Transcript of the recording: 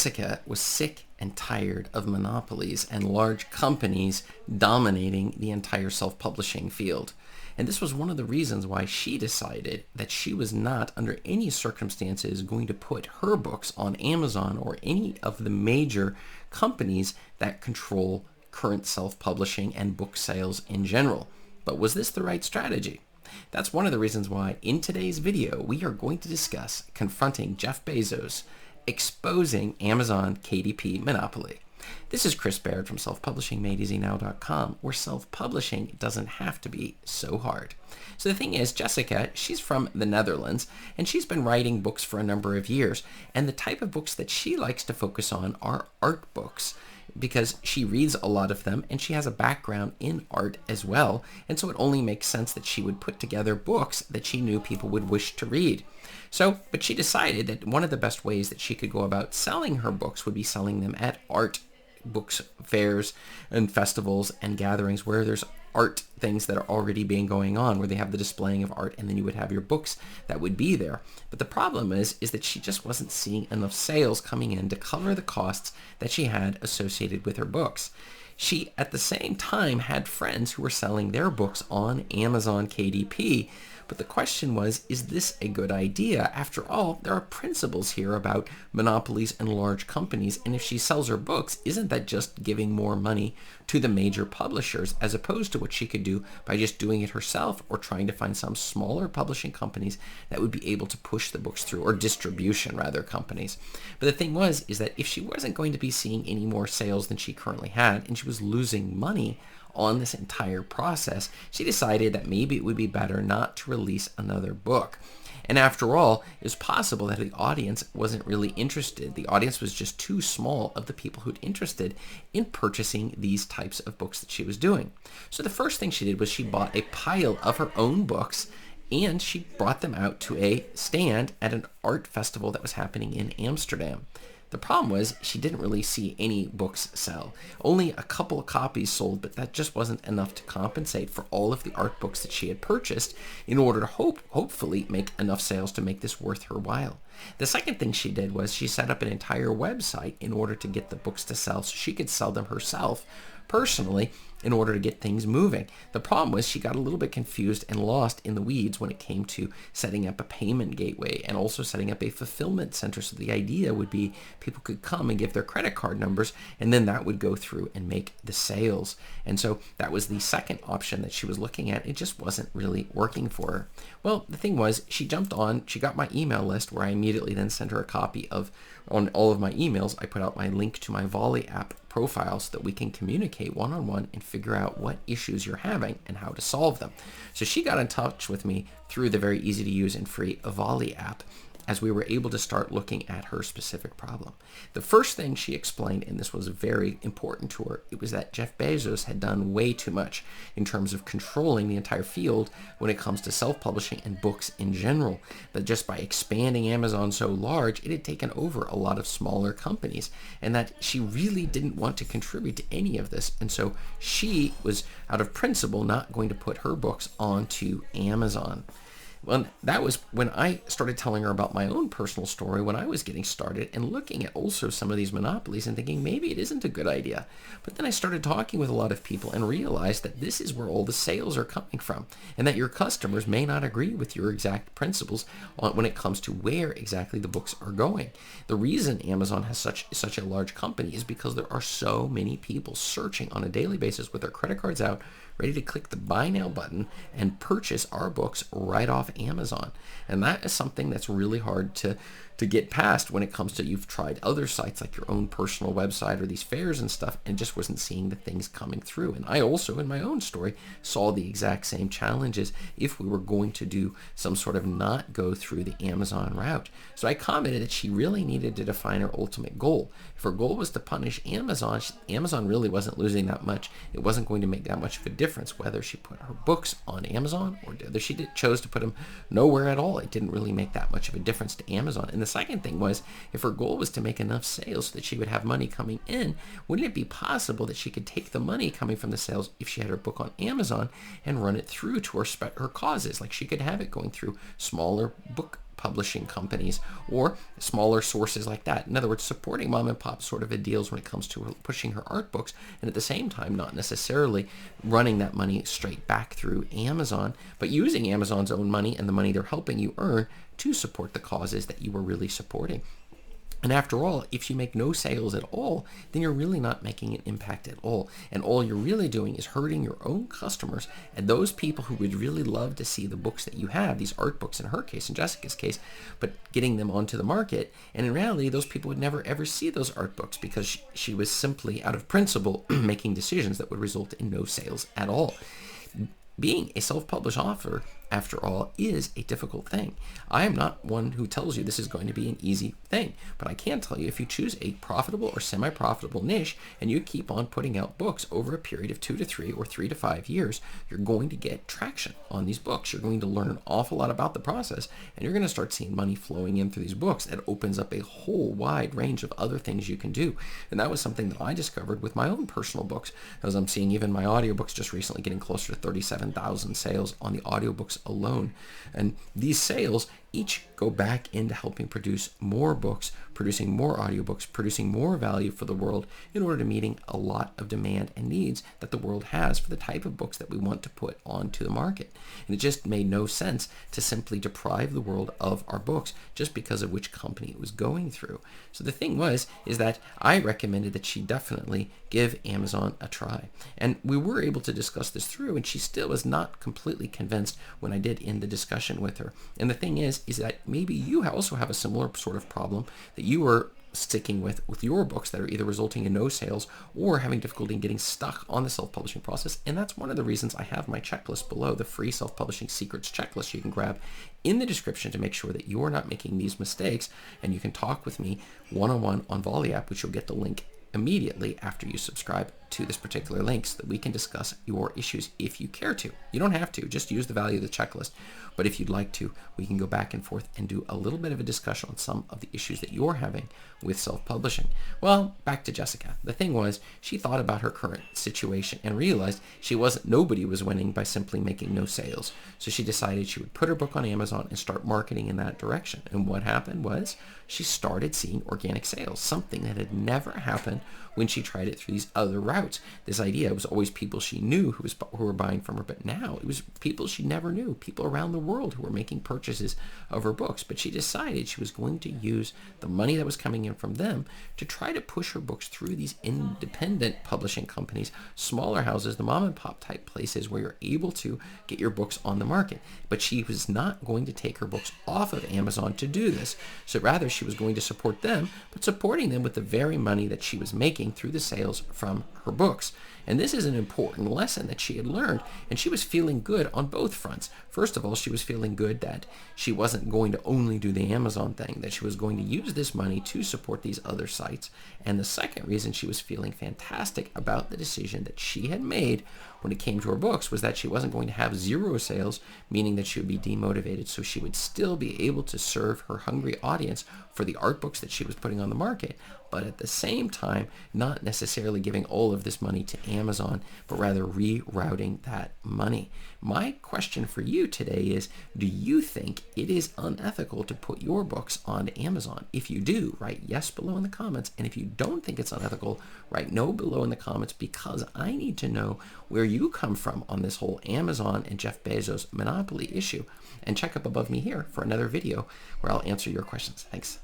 Jessica was sick and tired of monopolies and large companies dominating the entire self-publishing field. And this was one of the reasons why she decided that she was not, under any circumstances, going to put her books on Amazon or any of the major companies that control current self-publishing and book sales in general. But was this the right strategy? That's one of the reasons why in today's video we are going to discuss confronting Jeff Bezos, exposing Amazon KDP monopoly. This is Chris Baird from selfpublishingmadeeasynow.com, where self-publishing doesn't have to be so hard. So the thing is, Jessica, she's from the Netherlands, and she's been writing books for a number of years, and the type of books that she likes to focus on are art books, because she reads a lot of them and she has a background in art as well, and so it only makes sense that she would put together books that she knew people would wish to read. But she decided that one of the best ways that she could go about selling her books would be selling them at art books fairs and festivals and gatherings where there's art things that are already being going on, where they have the displaying of art, and then you would have your books that would be there. But the problem is that she just wasn't seeing enough sales coming in to cover the costs that she had associated with her books. She, at the same time, had friends who were selling their books on Amazon KDP, but the question was, is this a good idea? After all, there are principles here about monopolies and large companies, and if she sells her books, isn't that just giving more money to the major publishers, as opposed to what she could do by just doing it herself, or trying to find some smaller publishing companies that would be able to push the books through, or distribution rather companies. But the thing was, is that if she wasn't going to be seeing any more sales than she currently had, and she was losing money on this entire process, she decided that maybe it would be better not to release another book. And after all, it was possible that the audience wasn't really interested. The audience was just too small of the people who'd interested in purchasing these types of books that she was doing. So the first thing she did was she bought a pile of her own books, and she brought them out to a stand at an art festival that was happening in Amsterdam. The problem was she didn't really see any books sell. Only a couple of copies sold, but that just wasn't enough to compensate for all of the art books that she had purchased in order to hopefully make enough sales to make this worth her while. The second thing she did was she set up an entire website in order to get the books to sell so she could sell them herself personally in order to get things moving. The problem was she got a little bit confused and lost in the weeds when it came to setting up a payment gateway and also setting up a fulfillment center. So the idea would be people could come and give their credit card numbers, and then that would go through and make the sales. And so that was the second option that she was looking at. It just wasn't really working for her. Well, the thing was, she jumped on, she got my email list, where I immediately then sent her a copy of, on all of my emails, I put out my link to my Volley app profile so that we can communicate one-on-one and figure out what issues you're having and how to solve them. So she got in touch with me through the very easy to use and free Volley app, as we were able to start looking at her specific problem. The first thing she explained, and this was very important to her, it was that Jeff Bezos had done way too much in terms of controlling the entire field when it comes to self-publishing and books in general. That just by expanding Amazon so large, it had taken over a lot of smaller companies, and that she really didn't want to contribute to any of this. And so she was, out of principle, not going to put her books onto Amazon. Well, that was when I started telling her about my own personal story when I was getting started, and looking at also some of these monopolies and thinking maybe it isn't a good idea. But then I started talking with a lot of people and realized that this is where all the sales are coming from, and that your customers may not agree with your exact principles when it comes to where exactly the books are going. The reason Amazon has such a large company is because there are so many people searching on a daily basis with their credit cards out, ready to click the buy now button and purchase our books right off Amazon. And that is something that's really hard to get past when it comes to, you've tried other sites like your own personal website or these fairs and stuff, and just wasn't seeing the things coming through. And I also, in my own story, saw the exact same challenges if we were going to do some sort of not go through the Amazon route. So I commented that she really needed to define her ultimate goal. If her goal was to punish Amazon, Amazon really wasn't losing that much. It wasn't going to make that much of a difference whether she put her books on Amazon or whether she chose to put them nowhere at all. It didn't really make that much of a difference to Amazon. And the second thing was, if her goal was to make enough sales so that she would have money coming in, wouldn't it be possible that she could take the money coming from the sales, if she had her book on Amazon, and run it through to her causes? Like, she could have it going through smaller book publishing companies or smaller sources like that. In other words, supporting mom and pop sort of ideals when it comes to pushing her art books, and at the same time not necessarily running that money straight back through Amazon, but using Amazon's own money and the money they're helping you earn to support the causes that you were really supporting. And after all, if you make no sales at all, then you're really not making an impact at all. And all you're really doing is hurting your own customers and those people who would really love to see the books that you have, these art books in her case, in Jessica's case, but getting them onto the market. And in reality, those people would never ever see those art books because she was simply out of principle making decisions that would result in no sales at all. Being a self-published author, after all, is a difficult thing. I am not one who tells you this is going to be an easy thing, but I can tell you if you choose a profitable or semi-profitable niche and you keep on putting out books over a period of 2 to 3 or 3 to 5 years, you're going to get traction on these books. You're going to learn an awful lot about the process, and you're going to start seeing money flowing in through these books. That opens up a whole wide range of other things you can do. And that was something that I discovered with my own personal books, as I'm seeing even my audiobooks just recently getting closer to 37,000 sales on the audiobooks alone. And these sales each go back into helping produce more books, producing more audiobooks, producing more value for the world in order to meeting a lot of demand and needs that the world has for the type of books that we want to put onto the market. And it just made no sense to simply deprive the world of our books just because of which company it was going through. So the thing is that I recommended that she definitely give Amazon a try. And we were able to discuss this through, and she still was not completely convinced when I did end the discussion with her. And the thing is that maybe you also have a similar sort of problem that you are sticking with your books that are either resulting in no sales or having difficulty in getting stuck on the self-publishing process. And that's one of the reasons I have my checklist below, the free self-publishing secrets checklist you can grab in the description to make sure that you're not making these mistakes. And you can talk with me one-on-one on Volley app, which you'll get the link immediately after you subscribe to this particular link so that we can discuss your issues if you care to. You don't have to, just use the value of the checklist. But if you'd like to, we can go back and forth and do a little bit of a discussion on some of the issues that you're having with self-publishing. Well, back to Jessica. The thing was, she thought about her current situation and realized nobody was winning by simply making no sales. So she decided she would put her book on Amazon and start marketing in that direction. And what happened was she started seeing organic sales, something that had never happened when she tried it through these other routes. This idea was always people she knew who were buying from her, but now it was people she never knew, people around the world who were making purchases of her books. But she decided she was going to use the money that was coming in from them to try to push her books through these independent publishing companies, smaller houses, the mom and pop type places where you're able to get your books on the market. But she was not going to take her books off of Amazon to do this. So rather, she was going to support them, but supporting them with the very money that she was making through the sales from her books. And this is an important lesson that she had learned, and she was feeling good on both fronts. First of all, she was feeling good that she wasn't going to only do the Amazon thing, that she was going to use this money to support these other sites. And the second reason she was feeling fantastic about the decision that she had made when it came to her books was that she wasn't going to have zero sales, meaning that she would be demotivated. So she would still be able to serve her hungry audience for the art books that she was putting on the market, but at the same time, not necessarily giving all of this money to Amazon, but rather rerouting that money. My question for you today is, do you think it is unethical to put your books on Amazon? If you do, write yes below in the comments. And if you don't think it's unethical, write no below in the comments, because I need to know where you come from on this whole Amazon and Jeff Bezos monopoly issue. And check up above me here for another video where I'll answer your questions. Thanks.